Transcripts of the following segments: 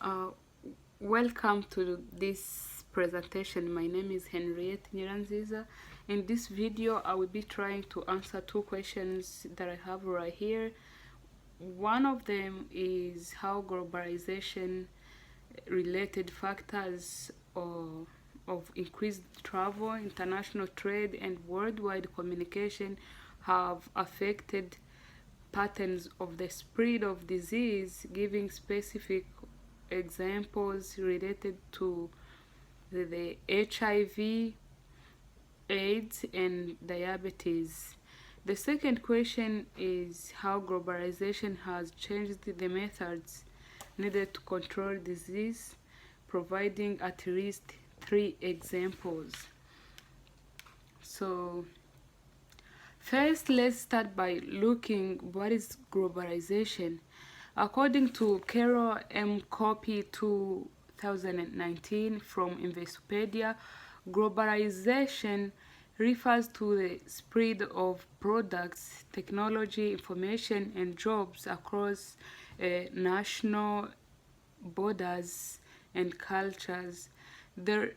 Uh, Welcome to this presentation. My name is Henriette Nyiranziza. In this video, I will be trying to answer two questions that I have right here. One of them is how globalization related factors of increased travel, international trade, and worldwide communication have affected patterns of the spread of disease, giving specific examples related to the HIV, AIDS, and diabetes. The second question is how globalization has changed the methods needed to control disease, providing at least three examples. So, first, let's start by looking what is globalization. According to Carol M. Copy 2019 from Investopedia, globalization refers to the spread of products, technology, information, and jobs across national borders and cultures. There,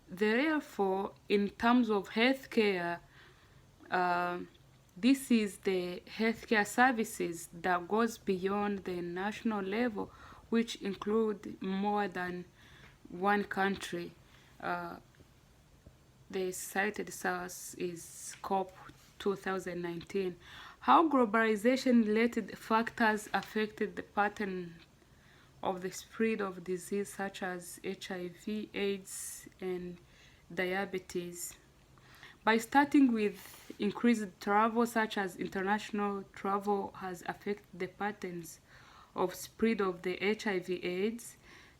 Therefore, in terms of healthcare, uh, this is the healthcare services that goes beyond the national level, which include more than one country. Uh, the cited source is COP 2019. How globalization-related factors affected the pattern of the spread of disease such as HIV, AIDS, and diabetes. By starting with increased travel, such as international travel has affected the patterns of spread of the HIV/AIDS.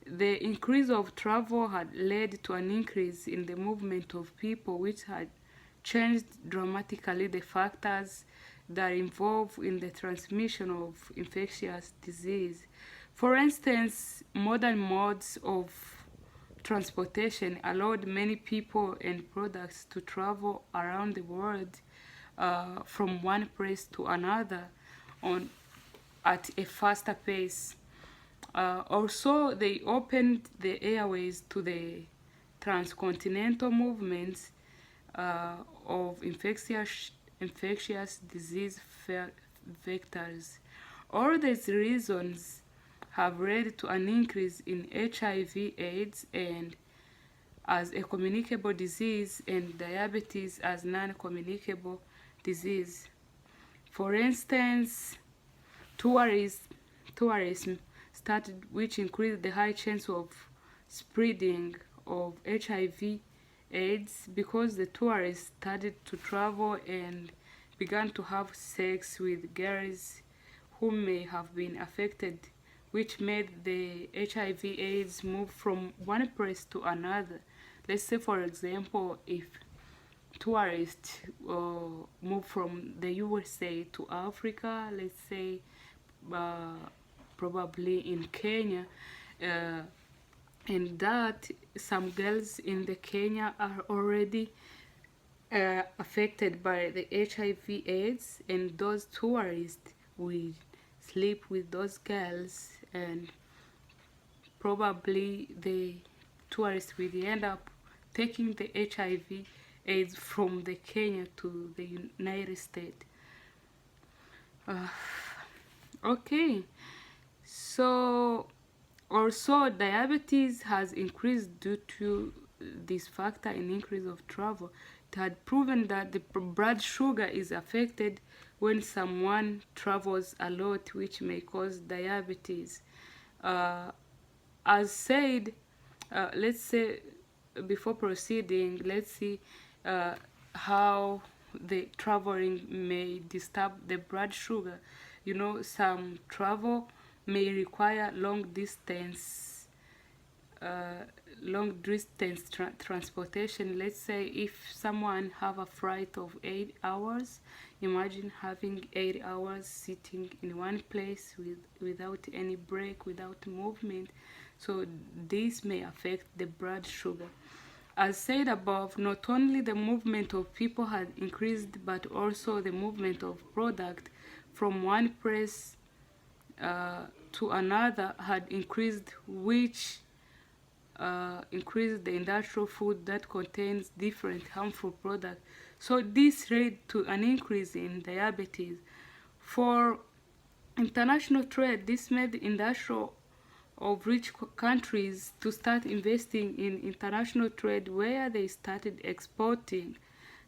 The increase of travel had led to an increase in the movement of people, which had changed dramatically the factors that involve in the transmission of infectious disease. For instance, modern modes of transportation allowed many people and products to travel around the world from one place to another on at a faster pace. Also, they opened the airways to the transcontinental movements of infectious disease vectors. All these reasons have led to an increase in HIV/AIDS and as a communicable disease and diabetes as non-communicable disease. For instance, tourism, tourism started, which increased the high chance of spreading of HIV/AIDS because the tourists started to travel and began to have sex with girls who may have been affected, which made the HIV/AIDS move from one place to another. Let's say, for example, if tourists move from the USA to Africa, let's say uh, probably in Kenya, uh, and that some girls in the Kenya are already affected by the HIV/AIDS, and those tourists will sleep with those girls, and probably the tourists will end up taking the HIV/AIDS from the Kenya to the United States. Uh, okay, so also diabetes has increased due to this factor in increase of travel. It had proven that the blood sugar is affected when someone travels a lot, which may cause diabetes. Uh, as said, let's say before proceeding, let's see uh, how the traveling may disturb the blood sugar. You know, some travel may require uh, long distance transportation. Let's say if someone have a flight of 8 hours, imagine having 8 hours sitting in one place without any break, without movement. So this may affect the blood sugar. As said above, not only the movement of people had increased, but also the movement of product from one place to another had increased, which increased the industrial food that contains different harmful products. So this led to an increase in diabetes. For international trade, this made industrial of rich countries to start investing in international trade, where they started exporting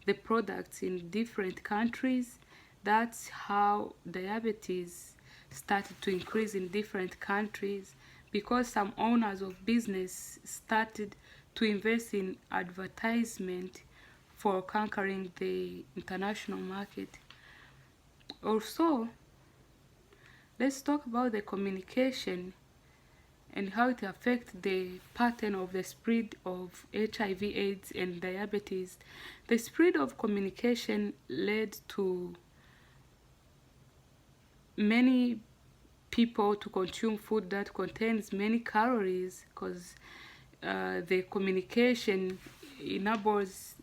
the products in different countries. That's how diabetes started to increase in different countries, because some owners of business started to invest in advertisement for conquering the international market. Also, let's talk about the communication and how it affects the pattern of the spread of HIV, AIDS, and diabetes. The spread of communication led to many people to consume food that contains many calories, because the communication enables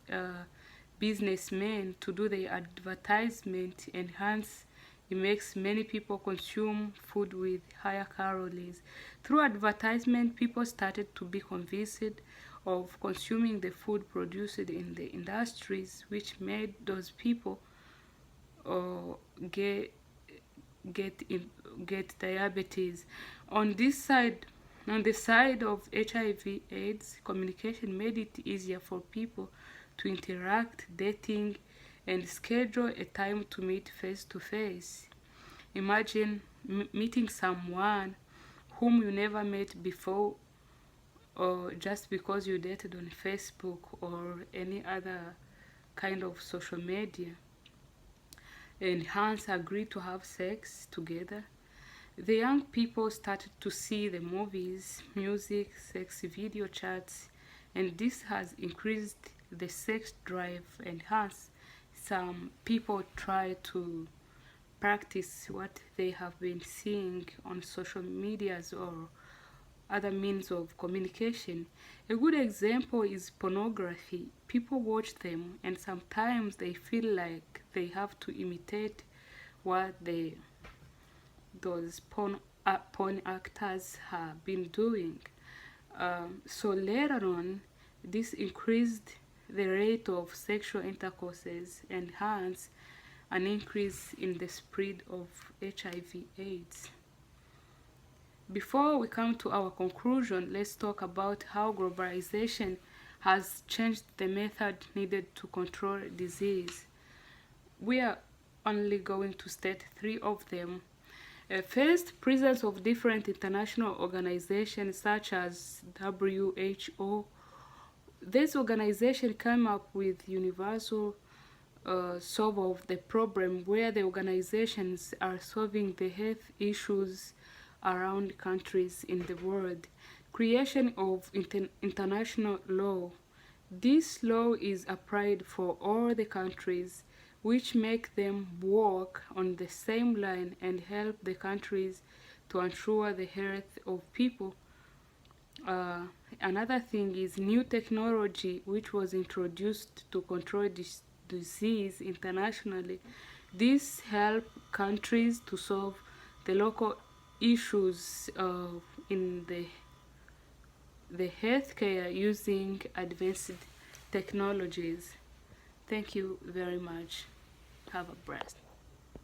businessmen to do their advertisement, and hence it makes many people consume food with higher calories. Through advertisement, people started to be convinced of consuming the food produced in the industries, which made those people uh, get get get diabetes. On this side, on the side of HIV/AIDS, communication made it easier for people to interact, dating, and schedule a time to meet face to face. Imagine meeting someone whom you never met before, or just because you dated on Facebook or any other kind of social media, and hence agreed to have sex together. The young people started to see the movies, music, sexy video chats, and this has increased the sex drive, and hence some people try to practice what they have been seeing on social medias or other means of communication. A good example is pornography. People watch them, and sometimes they feel like they have to imitate what those porn actors have been doing. So later on, this increased the rate of sexual intercourses, and hence an increase in the spread of HIV/AIDS. Before we come to our conclusion, let's talk about how globalization has changed the method needed to control disease. We are only going to state three of them. First, presence of different international organizations such as WHO. This organization came up with universal solve of the problem, where the organizations are solving the health issues around countries in the world. Creation of international law. This law is applied for all the countries, which make them work on the same line and help the countries to ensure the health of people. Uh, Another thing is new technology, which was introduced to control this disease internationally. This help countries to solve the local issues in the healthcare using advanced technologies. Thank you very much. Have a blast.